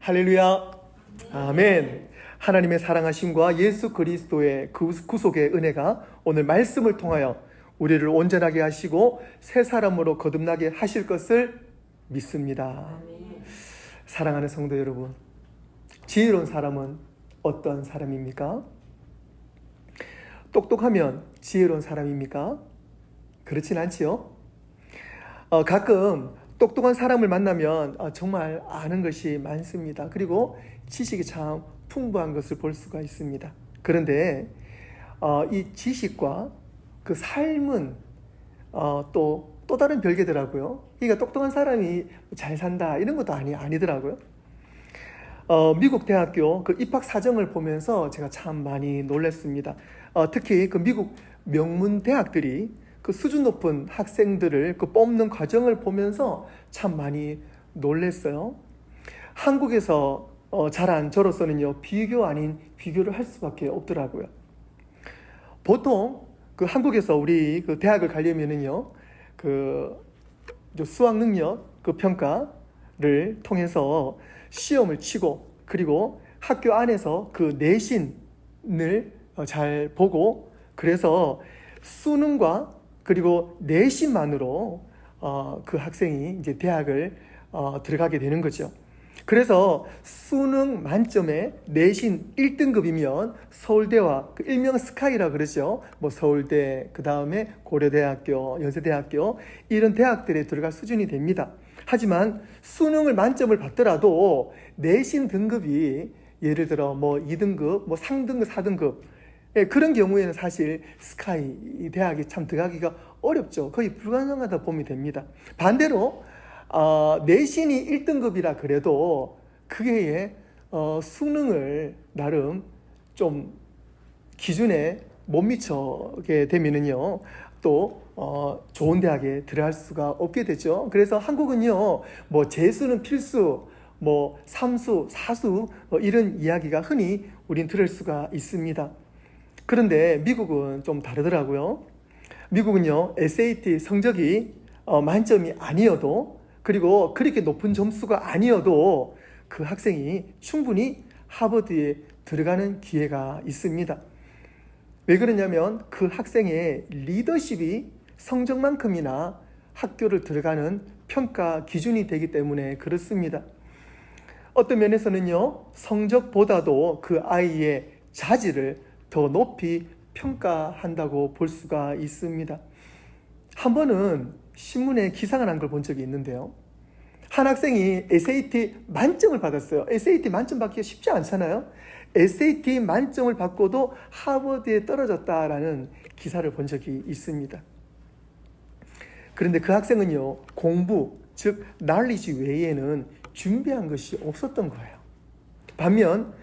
할렐루야. 아멘. 하나님의 사랑하심과 예수 그리스도의 구속의 은혜가 오늘 말씀을 통하여 우리를 온전하게 하시고 새 사람으로 거듭나게 하실 것을 믿습니다. 사랑하는 성도 여러분, 지혜로운 사람은 어떤 사람입니까? 똑똑하면 지혜로운 사람입니까? 그렇진 않지요. 가끔 똑똑한 사람을 만나면 정말 아는 것이 많습니다. 그리고 지식이 참 풍부한 것을 볼 수가 있습니다. 그런데 이 지식과 그 삶은 또 다른 별개더라고요. 그러니까 똑똑한 사람이 잘 산다 이런 것도 아니더라고요. 미국 대학교 그 입학 사정을 보면서 제가 참 많이 놀랐습니다. 특히 그 미국 명문 대학들이 그 수준 높은 학생들을 그 뽑는 과정을 보면서 참 많이 놀랐어요. 한국에서 자란 저로서는요, 비교 아닌 비교를 할 수밖에 없더라고요. 보통 그 한국에서 우리 그 대학을 가려면은요, 그 수학 능력 그 평가를 통해서 시험을 치고, 그리고 학교 안에서 그 내신을 잘 보고, 그래서 수능과 그리고 내신만으로 그 학생이 이제 대학을 들어가게 되는 거죠. 그래서 수능 만점에 내신 1등급이면 서울대와 그 일명 스카이라 그러죠. 뭐 서울대, 그 다음에 고려대학교, 연세대학교 이런 대학들에 들어갈 수준이 됩니다. 하지만 수능을 만점을 받더라도 내신 등급이 예를 들어 뭐 2등급, 뭐 상등급, 4등급 그런 경우에는 사실 스카이 대학에 참 들어가기가 어렵죠. 거의 불가능하다 보면 됩니다. 반대로 내신이 1등급이라 그래도 그게 수능을 나름 좀 기준에 못 미치게 되면은요, 또 좋은 대학에 들어갈 수가 없게 되죠. 그래서 한국은요, 뭐 재수는 필수, 뭐 삼수, 사수 이런 이야기가 흔히 우린 들을 수가 있습니다. 그런데 미국은 좀 다르더라고요. 미국은요, SAT 성적이 만점이 아니어도, 그리고 그렇게 높은 점수가 아니어도 그 학생이 충분히 하버드에 들어가는 기회가 있습니다. 왜 그러냐면 그 학생의 리더십이 성적만큼이나 학교를 들어가는 평가 기준이 되기 때문에 그렇습니다. 어떤 면에서는요, 성적보다도 그 아이의 자질을 더 높이 평가한다고 볼 수가 있습니다. 한 번은 신문에 기사가 난 걸 본 적이 있는데요. 한 학생이 SAT 만점을 받았어요. SAT 만점 받기가 쉽지 않잖아요. SAT 만점을 받고도 하버드에 떨어졌다라는 기사를 본 적이 있습니다. 그런데 그 학생은요, 공부, 즉 knowledge 외에는 준비한 것이 없었던 거예요. 반면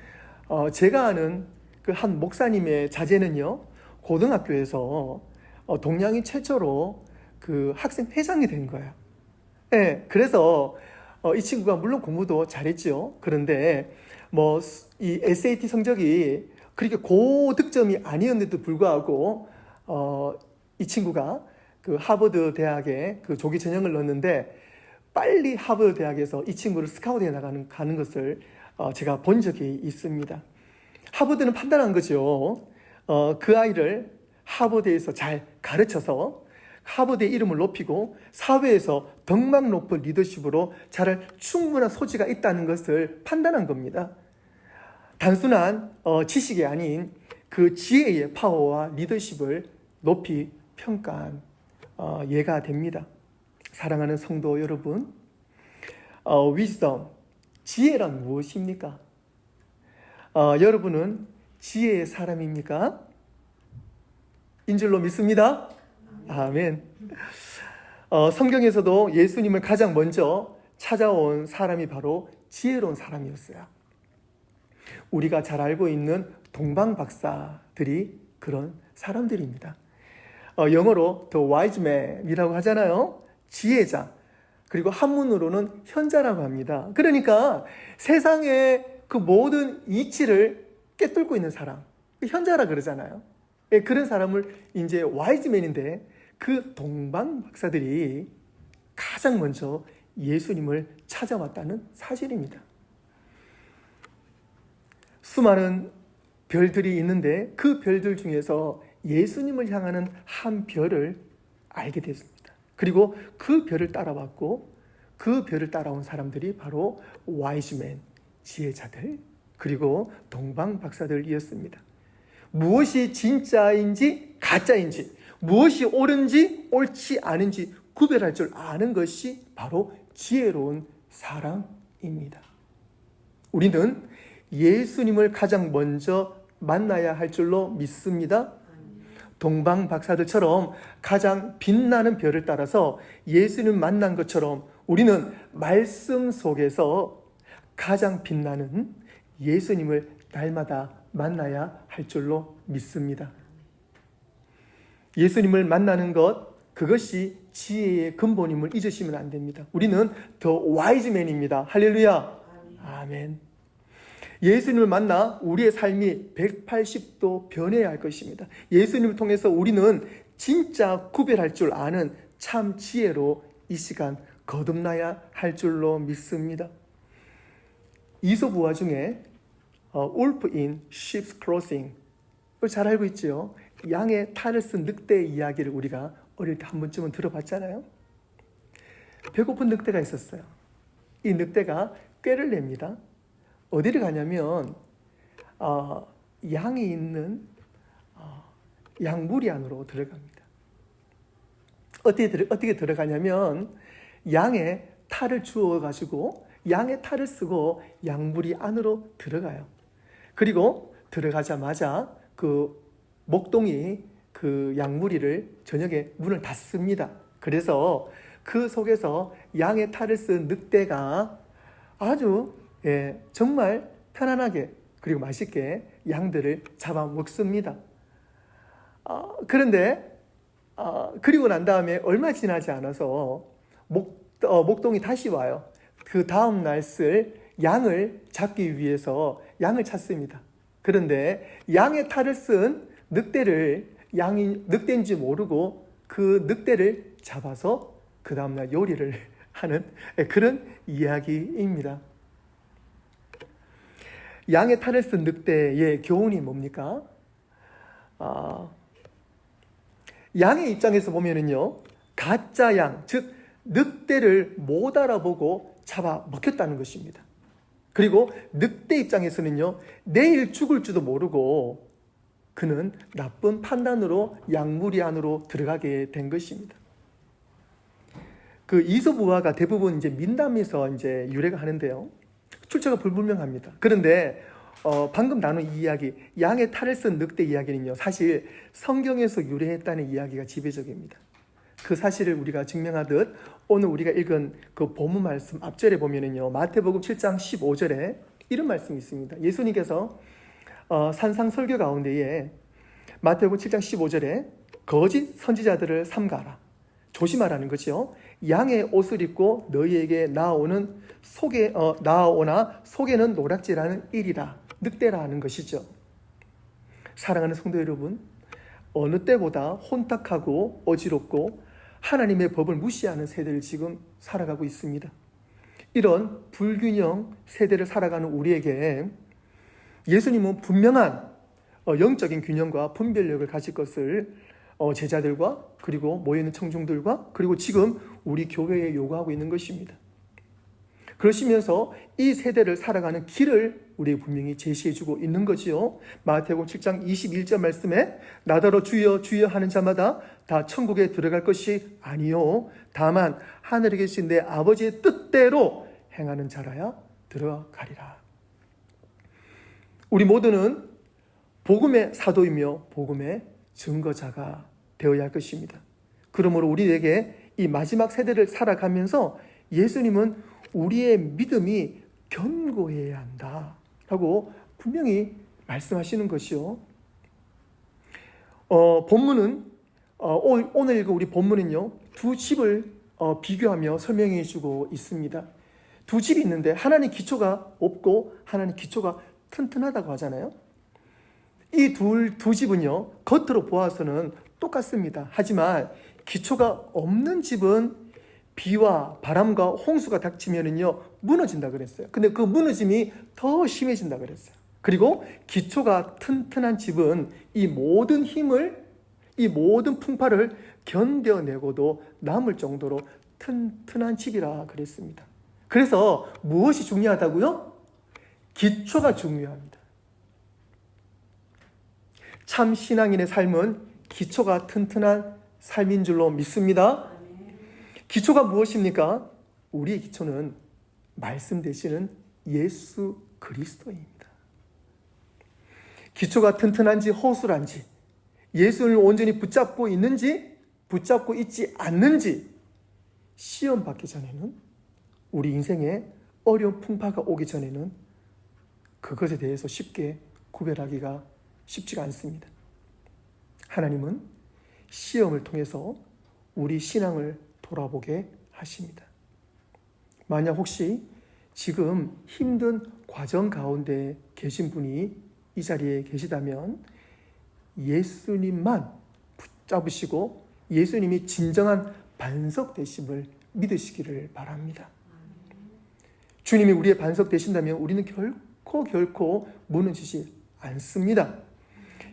제가 아는 그 한 목사님의 자제는요, 고등학교에서 동양인 최초로 그 학생 회장이 된 거예요. 네, 그래서 이 친구가 물론 공부도 잘했죠. 그런데 뭐 이 SAT 성적이 그렇게 고득점이 아니었는데도 불구하고 이 친구가 그 하버드 대학에 그 조기 전형을 넣었는데 빨리 하버드 대학에서 이 친구를 스카우트해 가는 것을 제가 본 적이 있습니다. 하버드는 판단한 거죠. 그 아이를 하버드에서 잘 가르쳐서 하버드의 이름을 높이고 사회에서 덕망 높은 리더십으로 자랄 충분한 소지가 있다는 것을 판단한 겁니다. 단순한 지식이 아닌 그 지혜의 파워와 리더십을 높이 평가한 예가 됩니다. 사랑하는 성도 여러분, wisdom, 지혜란 무엇입니까? 여러분은 지혜의 사람입니까? 인 줄로 믿습니다. 아멘. 성경에서도 예수님을 가장 먼저 찾아온 사람이 바로 지혜로운 사람이었어요. 우리가 잘 알고 있는 동방 박사들이 그런 사람들입니다. 영어로 the wise man이라고 하잖아요. 지혜자. 그리고 한문으로는 현자라고 합니다. 그러니까 세상의 그 모든 이치를 꿰뚫고 있는 사람, 현자라 그러잖아요. 그런 사람을 이제 와이즈맨인데 그 동방 박사들이 가장 먼저 예수님을 찾아왔다는 사실입니다. 수많은 별들이 있는데 그 별들 중에서 예수님을 향하는 한 별을 알게 됐습니다. 그리고 그 별을 따라왔고 그 별을 따라온 사람들이 바로 와이즈맨, 지혜자들, 그리고 동방 박사들이었습니다. 무엇이 진짜인지 가짜인지, 무엇이 옳은지 옳지 않은지 구별할 줄 아는 것이 바로 지혜로운 사람입니다. 우리는 예수님을 가장 먼저 만나야 할 줄로 믿습니다. 동방 박사들처럼 가장 빛나는 별을 따라서 예수님 만난 것처럼 우리는 말씀 속에서 가장 빛나는 예수님을 날마다 만나야 할 줄로 믿습니다. 예수님을 만나는 것, 그것이 지혜의 근본임을 잊으시면 안 됩니다. 우리는 더 와이즈맨입니다. 할렐루야. 아멘. 예수님을 만나 우리의 삶이 180도 변해야 할 것입니다. 예수님을 통해서 우리는 진짜 구별할 줄 아는 참 지혜로 이 시간 거듭나야 할 줄로 믿습니다. 이솝우화 중에 Wolf in Sheep's Clothing, 잘 알고 있죠? 양의 탈을 쓴 늑대의 이야기를 우리가 어릴 때 한 번쯤은 들어봤잖아요. 배고픈 늑대가 있었어요. 이 늑대가 꾀를 냅니다. 어디를 가냐면 양이 있는 양무리 안으로 들어갑니다. 어떻게 들어가냐면 양의 탈을 주워가지고 양의 탈을 쓰고 양무리 안으로 들어가요. 그리고 들어가자마자 그 목동이 그 양무리를 저녁에 문을 닫습니다. 그래서 그 속에서 양의 탈을 쓴 늑대가 아주 정말 편안하게 그리고 맛있게 양들을 잡아먹습니다. 그런데 그리고 난 다음에 얼마 지나지 않아서 목동이 다시 와요. 그 다음 날 쓸 양을 잡기 위해서 양을 찾습니다. 그런데 양의 탈을 쓴 늑대를 양이 늑대인지 모르고 그 늑대를 잡아서 그 다음날 요리를 하는 그런 이야기입니다. 양의 탈을 쓴 늑대의 교훈이 뭡니까? 양의 입장에서 보면은요, 가짜 양, 즉 늑대를 못 알아보고 잡아 먹혔다는 것입니다. 그리고 늑대 입장에서는요, 내일 죽을지도 모르고 그는 나쁜 판단으로 양무리 안으로 들어가게 된 것입니다. 그 이솝우화가 대부분 이제 민담에서 이제 유래가 하는데요. 출처가 불분명합니다. 그런데 방금 나눈 이 이야기, 양의 탈을 쓴 늑대 이야기는요, 사실 성경에서 유래했다는 이야기가 지배적입니다. 그 사실을 우리가 증명하듯 오늘 우리가 읽은 그 본문 말씀 앞절에 보면은요, 마태복음 7장 15절에 이런 말씀이 있습니다. 예수님께서 산상 설교 가운데에 마태복음 7장 15절에 거짓 선지자들을 삼가라, 조심하라는 거죠. 양의 옷을 입고 너희에게 나오나 속에는 노략질하는 일이라, 늑대라는 것이죠. 사랑하는 성도 여러분, 어느 때보다 혼탁하고 어지럽고 하나님의 법을 무시하는 세대를 지금 살아가고 있습니다. 이런 불균형 세대를 살아가는 우리에게 예수님은 분명한 영적인 균형과 분별력을 가질 것을 제자들과 그리고 모여있는 청중들과 그리고 지금 우리 교회에 요구하고 있는 것입니다. 그러시면서 이 세대를 살아가는 길을 우리에게 분명히 제시해주고 있는 거지요. 마태복음 7장 21절 말씀에 나더러 주여 주여 하는 자마다 다 천국에 들어갈 것이 아니요 다만 하늘에 계신 내 아버지의 뜻대로 행하는 자라야 들어가리라. 우리 모두는 복음의 사도이며 복음의 증거자가 되어야 할 것입니다. 그러므로 우리에게 이 마지막 세대를 살아가면서 예수님은 우리의 믿음이 견고해야 한다라고 분명히 말씀하시는 것이요. 본문은 오늘 읽은 우리 본문은요, 두 집을 비교하며 설명해 주고 있습니다. 두 집이 있는데 하나는 기초가 없고 하나는 기초가 튼튼하다고 하잖아요. 이 두 집은요, 겉으로 보아서는 똑같습니다. 하지만 기초가 없는 집은 비와 바람과 홍수가 닥치면은요 무너진다 그랬어요. 근데 그 무너짐이 더 심해진다 그랬어요. 그리고 기초가 튼튼한 집은 이 모든 힘을, 이 모든 풍파를 견뎌내고도 남을 정도로 튼튼한 집이라 그랬습니다. 그래서 무엇이 중요하다고요? 기초가 중요합니다. 참 신앙인의 삶은 기초가 튼튼한 삶인 줄로 믿습니다. 기초가 무엇입니까? 우리의 기초는 말씀 되시는 예수 그리스도입니다. 기초가 튼튼한지 허술한지, 예수를 온전히 붙잡고 있는지 붙잡고 있지 않는지 시험 받기 전에는, 우리 인생에 어려운 풍파가 오기 전에는 그것에 대해서 쉽게 구별하기가 쉽지가 않습니다. 하나님은 시험을 통해서 우리 신앙을 돌아보게 하십니다. 만약 혹시 지금 힘든 과정 가운데 계신 분이 이 자리에 계시다면 예수님만 붙잡으시고 예수님이 진정한 반석 되심을 믿으시기를 바랍니다. 주님이 우리의 반석 되신다면 우리는 결코 무너지지 않습니다.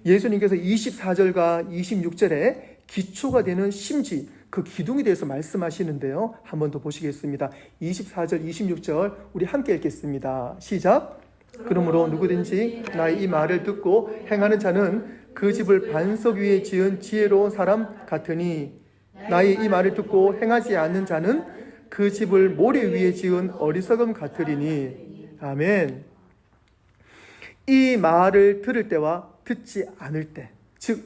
예수님께서 24절과 26절에 기초가 되는 심지, 그 기둥에 대해서 말씀하시는데요. 한 번 더 보시겠습니다. 24절, 26절 우리 함께 읽겠습니다. 시작! 그러므로 누구든지 나의 이 말을 듣고 행하는 자는 그 집을 반석 위에 지은 지혜로운 사람 같으니, 나의 이 말을 듣고 행하지 않는 자는 그 집을 모래 위에 지은 어리석음 같으리니. 아멘. 이 말을 들을 때와 듣지 않을 때, 즉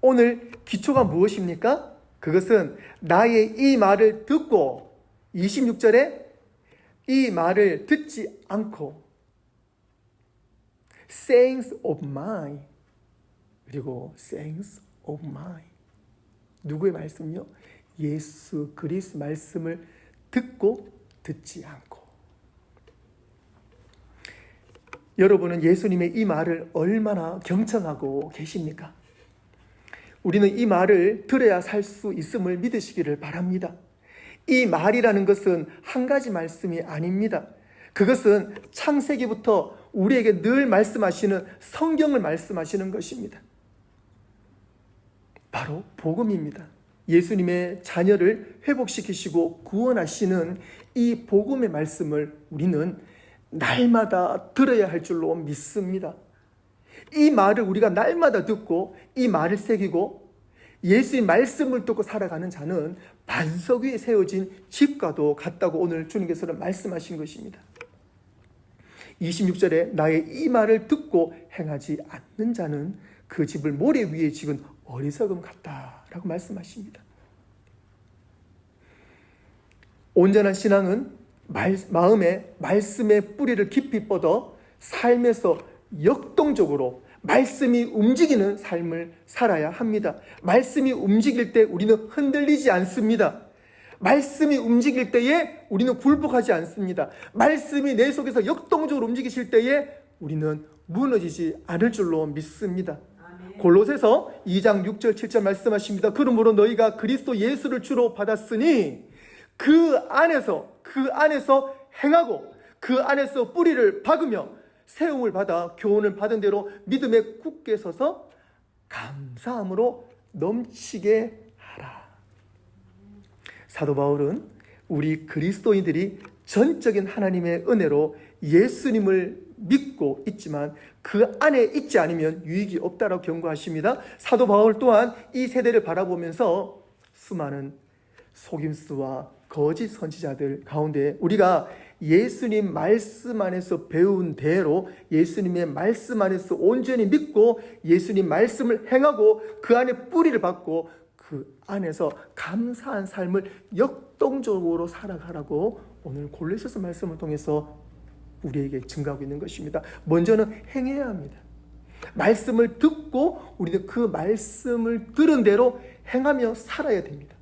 오늘 기초가 무엇입니까? 그것은 나의 이 말을 듣고, 26절에 이 말을 듣지 않고 sayings of mine, 그리고 sayings of mine, 누구의 말씀이요? 예수 그리스도 말씀을 듣고 듣지 않고. 여러분은 예수님의 이 말을 얼마나 경청하고 계십니까? 우리는 이 말을 들어야 살 수 있음을 믿으시기를 바랍니다. 이 말이라는 것은 한 가지 말씀이 아닙니다. 그것은 창세기부터 우리에게 늘 말씀하시는 성경을 말씀하시는 것입니다. 바로 복음입니다. 예수님의 자녀를 회복시키시고 구원하시는 이 복음의 말씀을 우리는 날마다 들어야 할 줄로 믿습니다. 이 말을 우리가 날마다 듣고 이 말을 새기고 예수의 말씀을 듣고 살아가는 자는 반석 위에 세워진 집과도 같다고 오늘 주님께서는 말씀하신 것입니다. 26절에 나의 이 말을 듣고 행하지 않는 자는 그 집을 모래 위에 지은 어리석음 같다라고 말씀하십니다. 온전한 신앙은 마음에 말씀의 뿌리를 깊이 뻗어 삶에서 역동적으로 말씀이 움직이는 삶을 살아야 합니다. 말씀이 움직일 때 우리는 흔들리지 않습니다. 말씀이 움직일 때에 우리는 굴복하지 않습니다. 말씀이 내 속에서 역동적으로 움직이실 때에 우리는 무너지지 않을 줄로 믿습니다. 골로새서 2장 6절 7절 말씀하십니다. 그러므로 너희가 그리스도 예수를 주로 받았으니 그 안에서 행하고 그 안에서 뿌리를 박으며 세움을 받아 교훈을 받은 대로 믿음에 굳게 서서 감사함으로 넘치게 하라. 사도 바울은 우리 그리스도인들이 전적인 하나님의 은혜로 예수님을 믿고 있지만 그 안에 있지 않으면 유익이 없다라고 경고하십니다. 사도 바울 또한 이 세대를 바라보면서 수많은 속임수와 거짓 선지자들 가운데 우리가 예수님 말씀 안에서 배운 대로 예수님의 말씀 안에서 온전히 믿고 예수님 말씀을 행하고 그 안에 뿌리를 받고 그 안에서 감사한 삶을 역동적으로 살아가라고 오늘 골로새서 말씀을 통해서 우리에게 증가하고 있는 것입니다. 먼저는 행해야 합니다. 말씀을 듣고 우리는 그 말씀을 들은 대로 행하며 살아야 됩니다.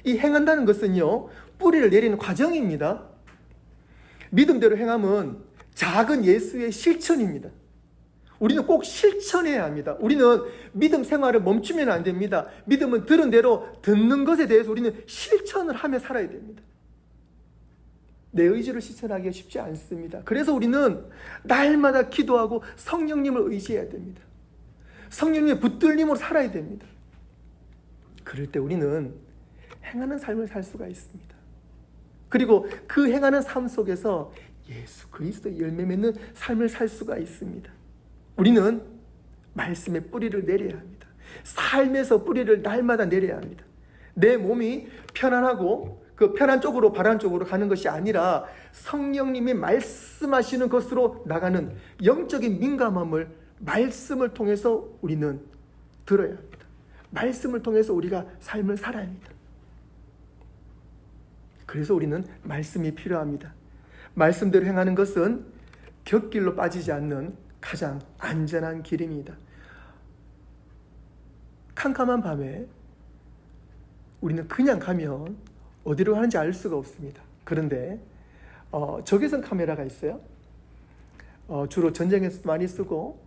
이 행한다는 것은요, 뿌리를 내리는 과정입니다. 믿음대로 행함은 작은 예수의 실천입니다. 우리는 꼭 실천해야 합니다. 우리는 믿음 생활을 멈추면 안 됩니다. 믿음은 들은 대로 듣는 것에 대해서 우리는 실천을 하며 살아야 됩니다. 내 의지를 실천하기가 쉽지 않습니다. 그래서 우리는 날마다 기도하고 성령님을 의지해야 됩니다. 성령님의 붙들림으로 살아야 됩니다. 그럴 때 우리는 행하는 삶을 살 수가 있습니다. 그리고 그 행하는 삶 속에서 예수 그리스도의 열매 맺는 삶을 살 수가 있습니다. 우리는 말씀의 뿌리를 내려야 합니다. 삶에서 뿌리를 날마다 내려야 합니다. 내 몸이 편안하고 그 편한 쪽으로 바란 쪽으로 가는 것이 아니라 성령님이 말씀하시는 것으로 나가는 영적인 민감함을 말씀을 통해서 우리는 들어야 합니다. 말씀을 통해서 우리가 삶을 살아야 합니다. 그래서 우리는 말씀이 필요합니다. 말씀대로 행하는 것은 곁길로 빠지지 않는 가장 안전한 길입니다. 캄캄한 밤에 우리는 그냥 가면 어디로 가는지 알 수가 없습니다. 그런데 적외선 카메라가 있어요. 주로 전쟁에서 많이 쓰고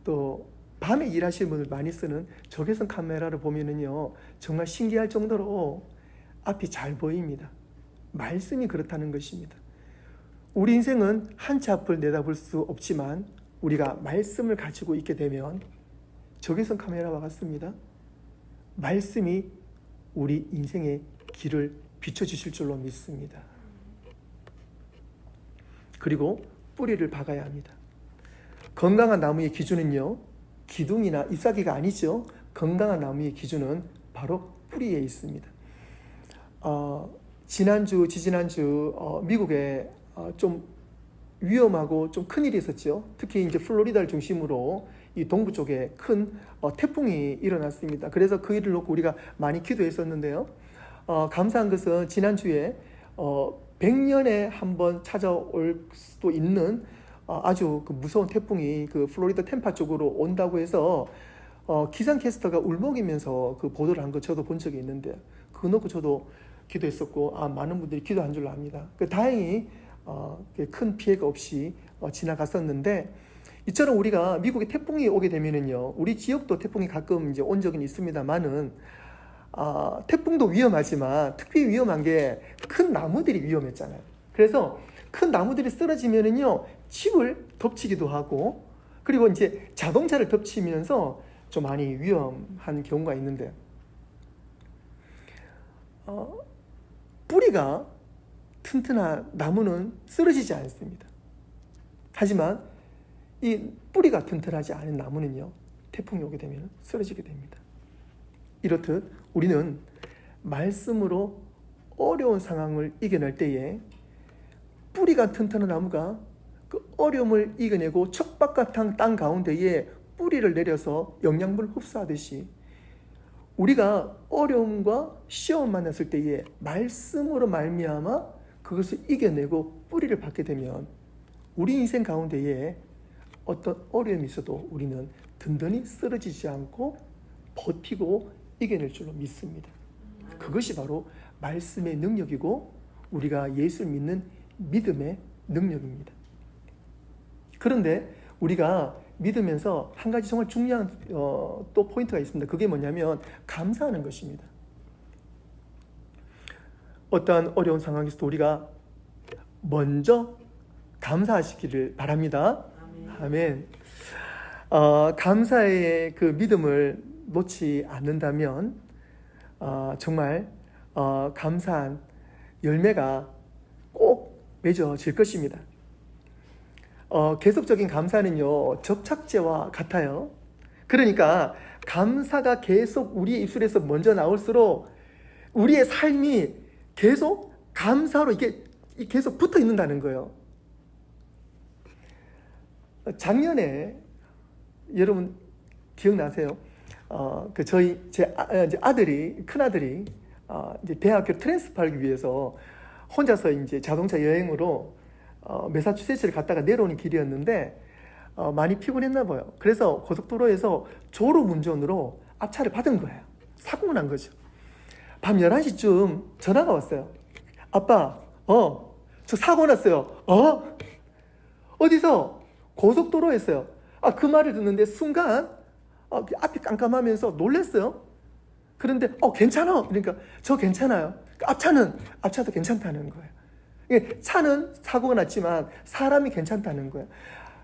또 밤에 일하시는 분들 많이 쓰는 적외선 카메라를 보면은요, 정말 신기할 정도로 앞이 잘 보입니다. 말씀이 그렇다는 것입니다. 우리 인생은 한 치 앞을 내다볼 수 없지만 우리가 말씀을 가지고 있게 되면 적외선 카메라와 같습니다. 말씀이 우리 인생의 길을 비춰주실 줄로 믿습니다. 그리고 뿌리를 박아야 합니다. 건강한 나무의 기준은요, 기둥이나 잎사귀가 아니죠. 건강한 나무의 기준은 바로 뿌리에 있습니다. 지난주, 지지난주 미국에 좀 위험하고 좀 큰일이 있었죠. 특히 이제 플로리다를 중심으로 이 동부 쪽에 큰 태풍이 일어났습니다. 그래서 그 일을 놓고 우리가 많이 기도했었는데요. 감사한 것은 지난주에 100년에 한 번 찾아올 수도 있는 아주 그 무서운 태풍이 그 플로리다 템파 쪽으로 온다고 해서 기상캐스터가 울먹이면서 그 보도를 한 거 저도 본 적이 있는데, 그거 놓고 저도 기도했었고 많은 분들이 기도한 줄로 압니다. 다행히 큰 피해가 없이 지나갔었는데, 이처럼 우리가 미국에 태풍이 오게 되면은요, 우리 지역도 태풍이 가끔 이제 온 적은 있습니다만은 태풍도 위험하지만 특히 위험한 게 큰 나무들이 위험했잖아요. 그래서 큰 나무들이 쓰러지면은요, 집을 덮치기도 하고, 그리고 이제 자동차를 덮치면서 좀 많이 위험한 경우가 있는데, 뿌리가 튼튼한 나무는 쓰러지지 않습니다. 하지만 이 뿌리가 튼튼하지 않은 나무는요, 태풍이 오게 되면 쓰러지게 됩니다. 이렇듯 우리는 말씀으로 어려운 상황을 이겨낼 때에 뿌리가 튼튼한 나무가 그 어려움을 이겨내고 척박한 땅 가운데에 뿌리를 내려서 영양분을 흡수하듯이, 우리가 어려움과 시험을 만났을 때에 말씀으로 말미암아 그것을 이겨내고 뿌리를 받게 되면 우리 인생 가운데에 어떤 어려움이 있어도 우리는 든든히 쓰러지지 않고 버티고 이겨낼 줄로 믿습니다. 그것이 바로 말씀의 능력이고 우리가 예수를 믿는 믿음의 능력입니다. 그런데 우리가 믿으면서 한 가지 정말 중요한 또 포인트가 있습니다. 그게 뭐냐면 감사하는 것입니다. 어떠한 어려운 상황에서도 우리가 먼저 감사하시기를 바랍니다. 아멘. 감사의 그 믿음을 놓지 않는다면 정말 감사한 열매가 꼭 맺어질 것입니다. 계속적인 감사는요, 접착제와 같아요. 그러니까 감사가 계속 우리의 입술에서 먼저 나올수록 우리의 삶이 계속 감사로 이게 계속 붙어 있는다는 거예요. 작년에 여러분 기억나세요? 제 아들이, 큰 아들이 이제 대학교 트랜스퍼하기 위해서 혼자서 이제 자동차 여행으로 매사추세츠를 갔다가 내려오는 길이었는데 많이 피곤했나 봐요. 그래서 고속도로에서 졸음 운전으로 앞차를 받은 거예요. 사고가 난 거죠. 밤 11시쯤 전화가 왔어요. 아빠, 저 사고 났어요. 어디서? 고속도로였어요. 그 말을 듣는데 순간 앞이 깜깜하면서 놀랐어요. 그런데 괜찮아. 그러니까 저 괜찮아요. 앞차도 괜찮다는 거예요. 차는 사고가 났지만 사람이 괜찮다는 거예요.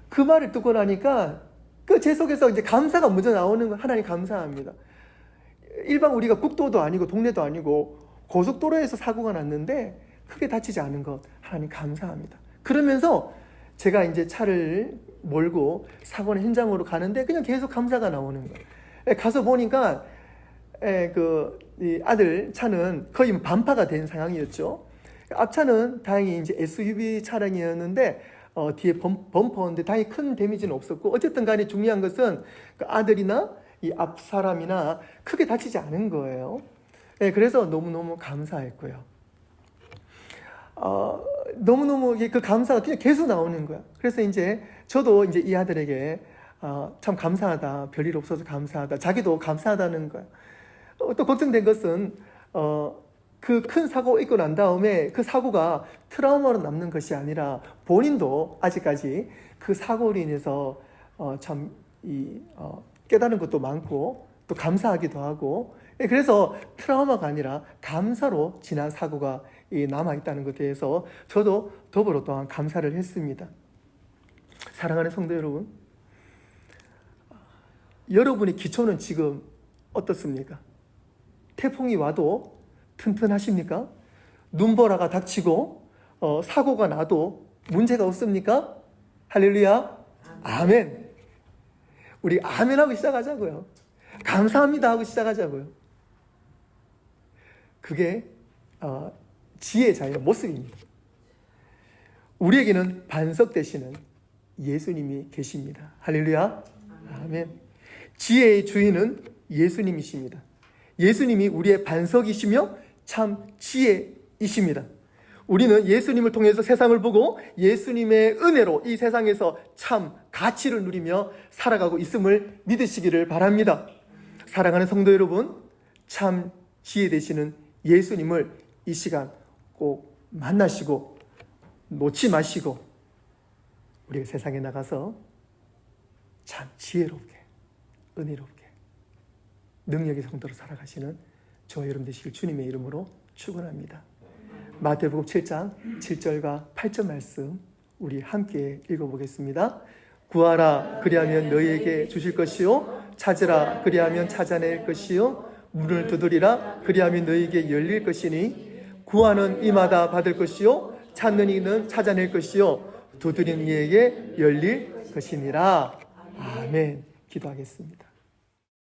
그 말을 듣고 나니까 그 제 속에서 이제 감사가 먼저 나오는 거예요. 하나님 감사합니다. 일반 우리가 국도도 아니고 동네도 아니고 고속도로에서 사고가 났는데 크게 다치지 않은 것 하나님 감사합니다. 그러면서 제가 이제 차를 몰고 사고는 현장으로 가는데 그냥 계속 감사가 나오는 거예요. 가서 보니까 이 아들 차는 거의 반파가 된 상황이었죠. 앞차는 다행히 이제 SUV 차량이었는데 뒤에 범퍼인데 다행히 큰 데미지는 없었고, 어쨌든 간에 중요한 것은 그 아들이나 이 앞 사람이나 크게 다치지 않은 거예요. 그래서 너무너무 감사했고요. 너무너무 그 감사가 그냥 계속 나오는 거야. 그래서 이제 저도 이제 이 아들에게 참 감사하다, 별일 없어서 감사하다, 자기도 감사하다는 거야. 또 걱정된 것은 그 큰 사고 있고 난 다음에 그 사고가 트라우마로 남는 것이 아니라 본인도 아직까지 그 사고로 인해서 참 깨달은 것도 많고 또 감사하기도 하고, 그래서 트라우마가 아니라 감사로 지난 사고가 남아있다는 것에 대해서 저도 더불어 또한 감사를 했습니다. 사랑하는 성도 여러분, 여러분의 기초는 지금 어떻습니까? 태풍이 와도 튼튼하십니까? 눈보라가 닥치고 사고가 나도 문제가 없습니까? 할렐루야, 아멘. 우리 아멘 하고 시작하자고요. 감사합니다 하고 시작하자고요. 그게 지혜의 자유의 모습입니다. 우리에게는 반석 되시는 예수님이 계십니다. 할렐루야, 아멘. 지혜의 주인은 예수님이십니다. 예수님이 우리의 반석이시며 참 지혜이십니다. 우리는 예수님을 통해서 세상을 보고 예수님의 은혜로 이 세상에서 참 가치를 누리며 살아가고 있음을 믿으시기를 바랍니다. 사랑하는 성도 여러분, 참 지혜 되시는 예수님을 이 시간 꼭 만나시고 놓지 마시고 우리가 세상에 나가서 참 지혜롭게, 은혜롭게, 능력의 성도로 살아가시는 저와 여러분 되시길 주님의 이름으로 축원합니다. 마태복음 7장 7절과 8절 말씀 우리 함께 읽어보겠습니다. 구하라 그리하면 너희에게 주실 것이요, 찾으라 그리하면 찾아낼 것이요, 문을 두드리라 그리하면 너희에게 열릴 것이니 구하는 이마다 받을 것이요, 찾는 이는 찾아낼 것이요, 두드리는 이에게 열릴 것이니라. 아멘. 기도하겠습니다.